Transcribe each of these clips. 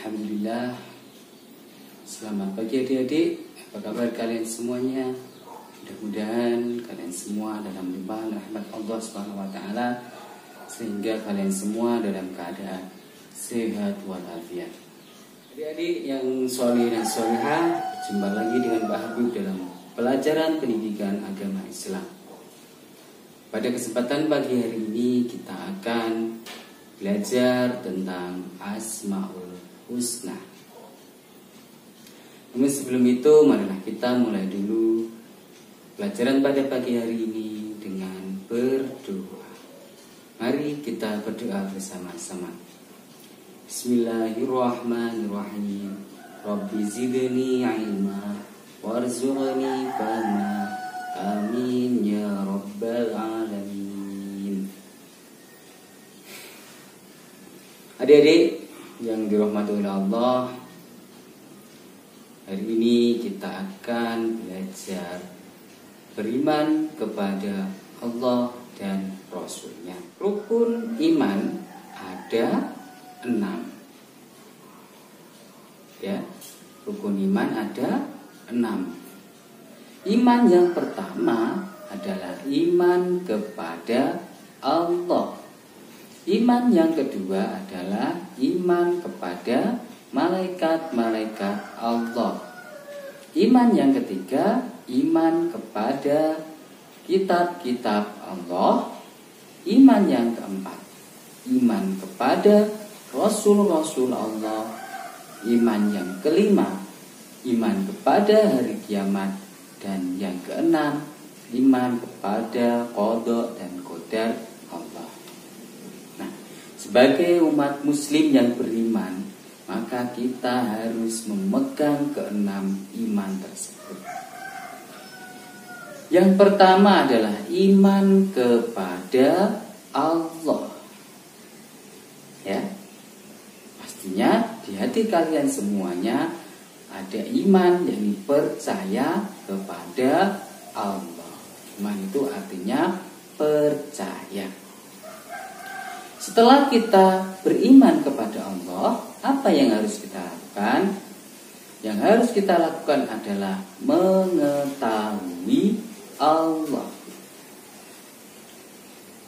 Alhamdulillah. Selamat pagi adik-adik. Apa kabar kalian semuanya? Mudah-mudahan kalian semua dalam limpahan rahmat Allah Subhanahu wa taala, sehingga kalian semua dalam keadaan sehat walafiat. Adik-adik yang sholih dan sholihah, jumpa lagi dengan Pak Habib dalam pelajaran pendidikan agama Islam. Pada kesempatan pagi hari ini kita akan belajar tentang Asmaul Husna. Namun sebelum itu, marilah kita mulai dulu pelajaran pada pagi hari ini dengan berdoa. Mari kita berdoa bersama-sama. Bismillahirrahmanirrahim. Rabbi zidni ilma warzuqni fahma. Amin ya rabbal alamin. Adik-adik yang dirahmati oleh Allah, hari ini kita akan belajar beriman kepada Allah dan Rasul-Nya. Rukun iman ada 6. Ya, rukun iman ada 6. Iman yang pertama adalah iman kepada Allah. Iman yang kedua adalah iman kepada malaikat-malaikat Allah. Iman yang ketiga, iman kepada kitab-kitab Allah. Iman yang keempat, iman kepada Rasul-Rasul Allah. Iman yang kelima, iman kepada hari kiamat. Dan yang keenam, iman kepada qada dan qadar Allah. Nah, sebagai umat muslim yang beriman, maka kita harus memegang keenam iman tersebut. Yang pertama adalah iman kepada Allah. Ya, pastinya di hati kalian semuanya ada iman, yakni percaya kepada Allah. Iman itu artinya percaya. Setelah kita beriman kepada Allah, apa yang harus kita lakukan? Yang harus kita lakukan adalah mengetahui Allah.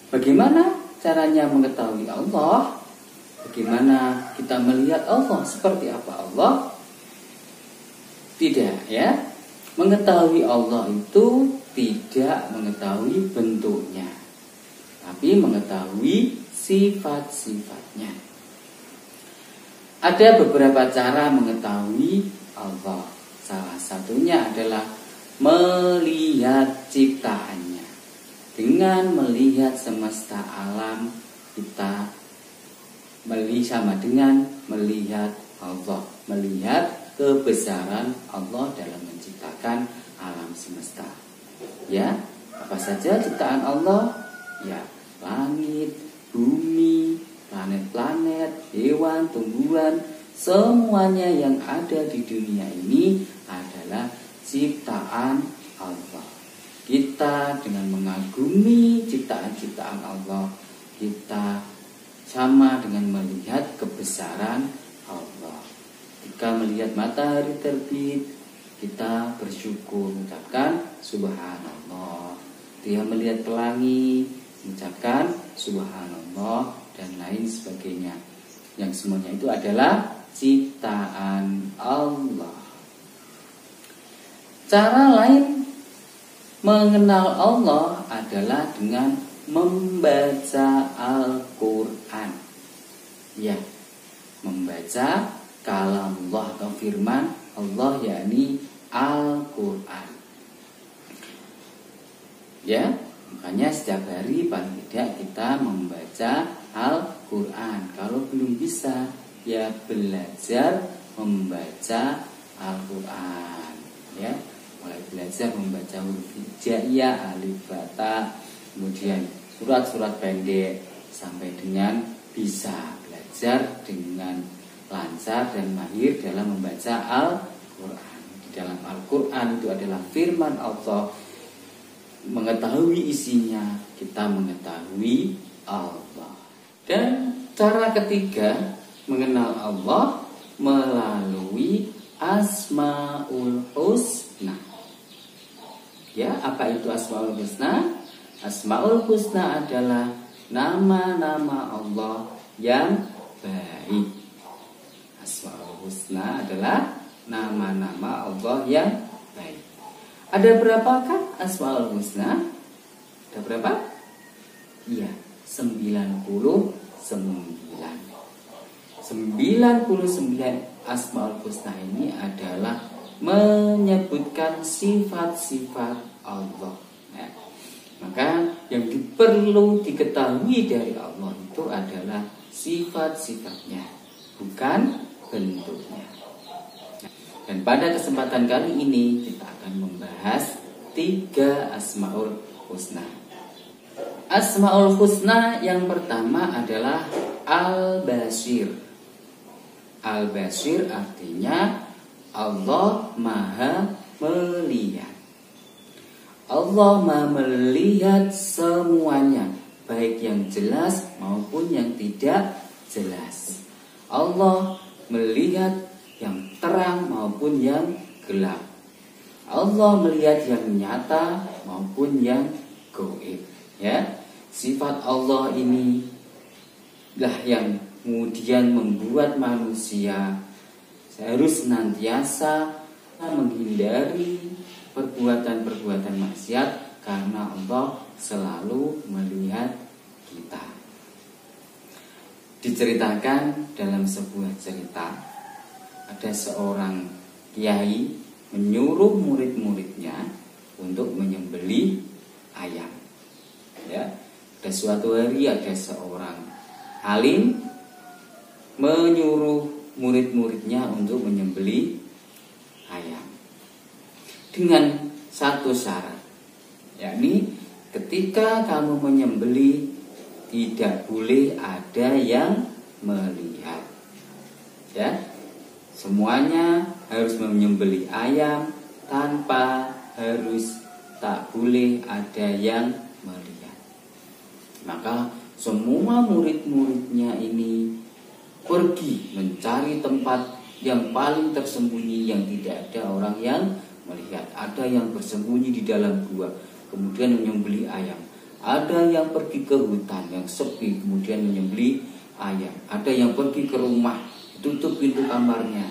Bagaimana caranya mengetahui Allah? Bagaimana kita melihat Allah? Seperti apa Allah? Tidak, ya. Mengetahui Allah itu tidak mengetahui bentuknya, tapi mengetahui sifat-sifatnya. Ada beberapa cara mengetahui Allah. Salah satunya adalah melihat ciptaannya. Dengan melihat semesta alam, kita sama dengan melihat Allah, melihat kebesaran Allah dalam menciptakan alam semesta. Ya, apa saja ciptaan Allah? Ya, langit, bumi, planet-planet, hewan, tumbuhan, semuanya yang ada di dunia ini adalah ciptaan Allah. Kita dengan mengagumi ciptaan-ciptaan Allah, kita sama dengan melihat kebesaran Allah. Jika melihat matahari terbit, kita bersyukur, mengucapkan subhanallah. Dia melihat pelangi, mengucapkan subhanallah, dan lain sebagainya. Yang semuanya itu adalah ciptaan Allah. Cara lain mengenal Allah adalah dengan membaca Al-Quran. Ya, membaca kalam Allah atau firman Allah, yakni Al-Quran. Ya, makanya setiap hari paling tidak kita membaca Al-Quran. Kalau belum bisa, ya belajar membaca Al-Quran. Ya, mulai belajar membaca huruf hijaiyah, alif, bata, kemudian surat-surat pendek, sampai dengan bisa belajar dengan lancar dan mahir dalam membaca Al-Quran. Di dalam Al-Quran itu adalah firman Allah. Mengetahui isinya, kita mengetahui Allah. Dan cara ketiga mengenal Allah melalui Asmaul Husna. Ya, apa itu Asmaul Husna? Asmaul Husna adalah nama-nama Allah yang baik. Asmaul Husna adalah nama-nama Allah yang baik. Ada berapakah Asmaul Husna? Ada berapa? Iya, 99. 99 Asmaul Husna ini adalah menyebutkan sifat-sifat Allah. Nah, maka yang perlu diketahui dari Allah itu adalah sifat-sifatnya, bukan bentuknya. Dan pada kesempatan kali ini kita akan membahas 3 Asmaul Husna. Asmaul Husna yang pertama adalah Al-Basir. Al-Basir artinya Allah Maha Melihat. Allah Maha Melihat semuanya, baik yang jelas maupun yang tidak jelas. Allah melihat yang terang maupun yang gelap. Allah melihat yang nyata maupun yang gaib. Ya, sifat Allah ini lah yang kemudian membuat manusia harus senantiasa menghindari perbuatan-perbuatan maksiat, karena Allah selalu melihat kita. Diceritakan dalam sebuah cerita, ada seorang kiai menyuruh murid-muridnya untuk menyembelih ayam. Ya, pada suatu hari ada seorang alim menyuruh murid-muridnya untuk menyembelih ayam dengan satu syarat, yakni ketika kamu menyembelih tidak boleh ada yang melihat. Ya, semuanya harus menyembelih ayam tanpa harus, tak boleh ada yang melihat. Maka semua murid-muridnya ini pergi mencari tempat yang paling tersembunyi yang tidak ada orang yang melihat. Ada yang bersembunyi di dalam gua, kemudian menyembelih ayam. Ada yang pergi ke hutan yang sepi, kemudian menyembelih ayam. Ada yang pergi ke rumah, tutup pintu kamarnya,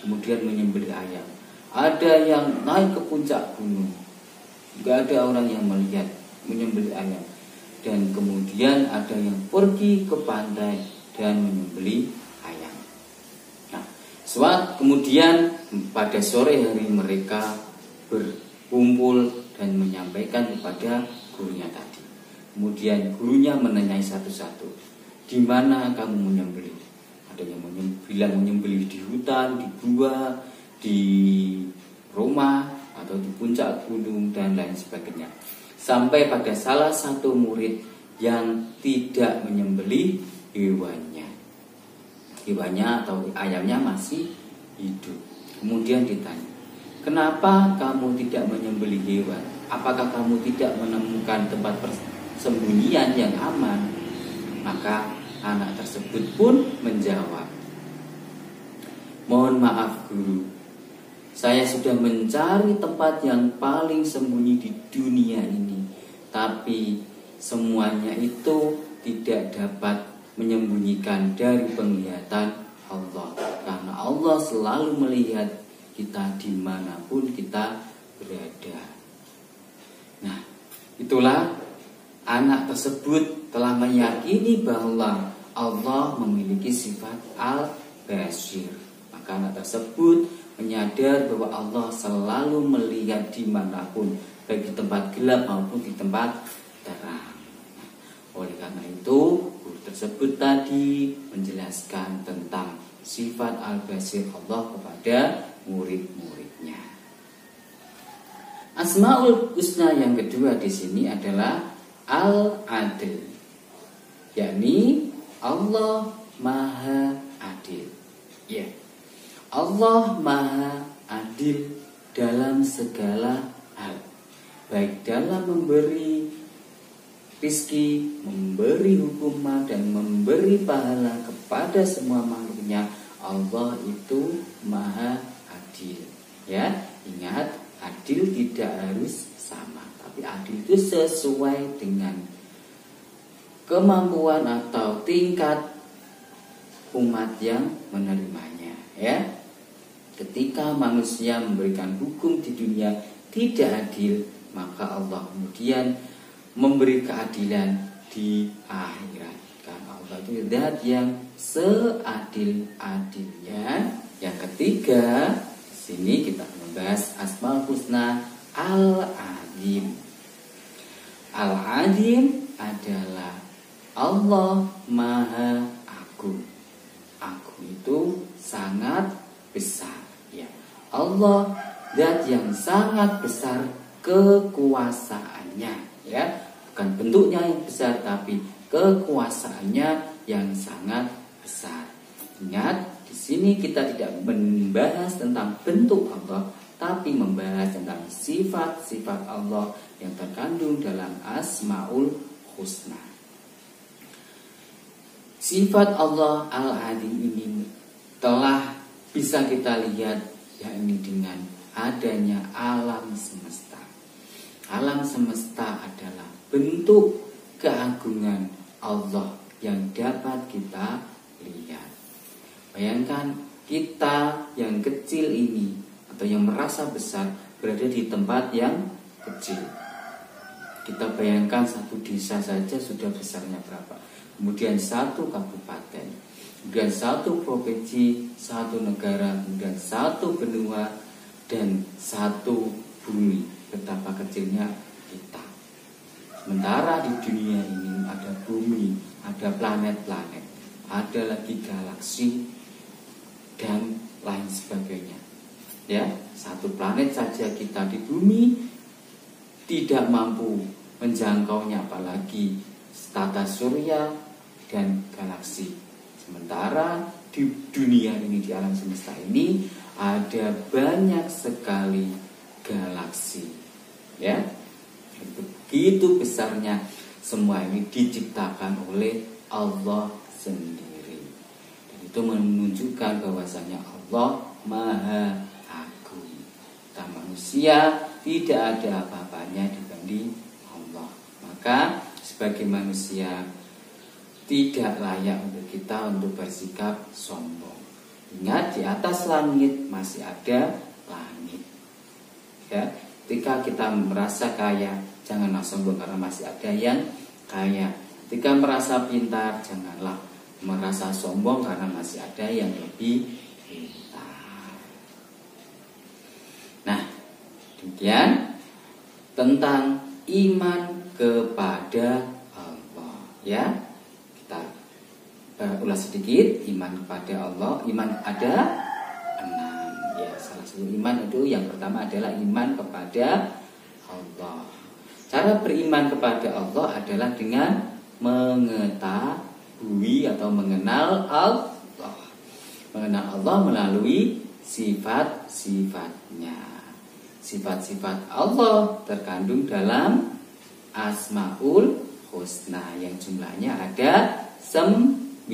kemudian menyembelih ayam. Ada yang naik ke puncak gunung, gak ada orang yang melihat, menyembelih ayam. Dan kemudian ada yang pergi ke pantai dan menyembelih ayam. Nah, kemudian pada sore hari mereka berkumpul dan menyampaikan kepada gurunya tadi. Kemudian gurunya menanyai satu-satu, di mana kamu menyembelih? Ada yang bilang menyembelih di hutan, di gua, di rumah, atau di puncak gunung, dan lain sebagainya. Sampai pada salah satu murid yang tidak menyembelih hewannya. Hewannya atau ayamnya masih hidup. Kemudian ditanya, kenapa kamu tidak menyembelih hewan? Apakah kamu tidak menemukan tempat persembunyian yang aman? Maka anak tersebut pun menjawab, mohon maaf guru, saya sudah mencari tempat yang paling sembunyi di dunia ini, tapi semuanya itu tidak dapat menyembunyikan dari penglihatan Allah, karena Allah selalu melihat kita dimanapun kita berada. Nah, itulah anak tersebut telah meyakini bahwa Allah memiliki sifat Al-Basir. Maka anak tersebut menyadar bahwa Allah selalu melihat dimanapun, baik di tempat gelap maupun di tempat terang. Oleh karena itu, guru tersebut tadi menjelaskan tentang sifat Al-Basir Allah kepada murid-muridnya. Asmaul Husna yang kedua di sini adalah Al-Adil, yakni Allah Maha Adil. Ya, Allah Maha Adil dalam segala hal, baik dalam memberi rizki, memberi hukuman, dan memberi pahala kepada semua makhluknya. Allah itu maha adil. Ya, ingat, adil tidak harus sama, tapi adil itu sesuai dengan kemampuan atau tingkat umat yang menerimanya. Ya, ketika manusia memberikan hukum di dunia tidak adil, maka Allah kemudian memberi keadilan di akhirat. Karena Allah itu zat yang seadil-adilnya. Yang ketiga, di sini kita membahas Asmaul Husna Al-Azim. Al-Azim adalah Allah Maha Agung. Agung itu sangat besar, ya. Allah zat yang sangat besar kekuasaannya, ya. Bukan bentuknya yang besar, tapi kekuasaannya yang sangat besar. Ingat, di sini kita tidak membahas tentang bentuk Allah, tapi membahas tentang sifat-sifat Allah yang terkandung dalam Asmaul Husna. Sifat Allah Al-Azim ini telah bisa kita lihat, yakni dengan adanya alam semesta. Alam semesta adalah bentuk keagungan Allah yang dapat kita lihat. Bayangkan kita yang kecil ini atau yang merasa besar berada di tempat yang kecil. Kita bayangkan satu desa saja sudah besarnya berapa. Kemudian satu kabupaten, kemudian satu provinsi, satu negara, kemudian satu benua, dan satu bumi. Betapa kecilnya kita. Sementara di dunia ini ada bumi, ada planet-planet, ada lagi galaksi, dan lain sebagainya. Ya, satu planet saja kita di bumi tidak mampu menjangkaunya, apalagi tata surya dan galaksi. Sementara di dunia ini, di alam semesta ini ada banyak sekali galaksi. Ya, begitu besarnya semua ini diciptakan oleh Allah sendiri. Dan itu menunjukkan bahwasanya Allah Maha Agung. Kita manusia tidak ada apa-apanya dibanding Allah. Maka sebagai manusia tidak layak untuk kita untuk bersikap sombong. Ingat, di atas langit masih ada langit. Ya, ketika kita merasa kaya, janganlah sombong karena masih ada yang kaya. Ketika merasa pintar, janganlah merasa sombong karena masih ada yang lebih pintar. Nah, demikian tentang iman kepada Allah. Ya, kita ulas sedikit. Iman kepada Allah, iman ada 6. Ya, salah satu iman itu yang pertama adalah iman kepada Allah. Cara beriman kepada Allah adalah dengan mengetahui atau mengenal Allah. Mengenal Allah melalui sifat-sifatnya. Sifat-sifat Allah terkandung dalam Asmaul Husna yang jumlahnya ada 99.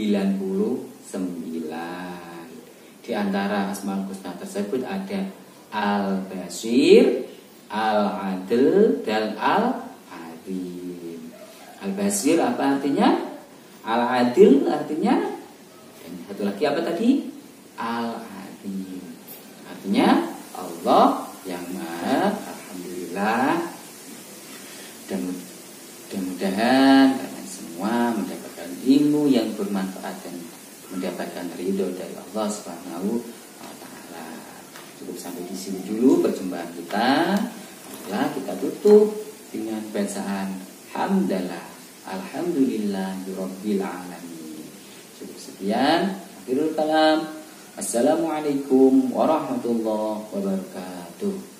Di antara Asmaul Husna tersebut ada Al-Basir, Al-Adil, dan Al-Azim. Al-Basir apa artinya? Al-Adil artinya, dan satu lagi apa tadi? Al-Azim. Artinya Allah yang Maha. Alhamdulillah. Dan mudah-mudahan kalian semua mendapatkan ilmu yang bermanfaat dan mendapatkan ridho dari Allah Subhanahu wa Ta'ala. Cukup sampai di sini dulu perjumpaan kita. Setelah kita tutup dengan bacaan hamdalah, alhamdulillahirabbil alamin. Cukup sekian. Akhirul kalam. Assalamualaikum warahmatullahi wabarakatuh.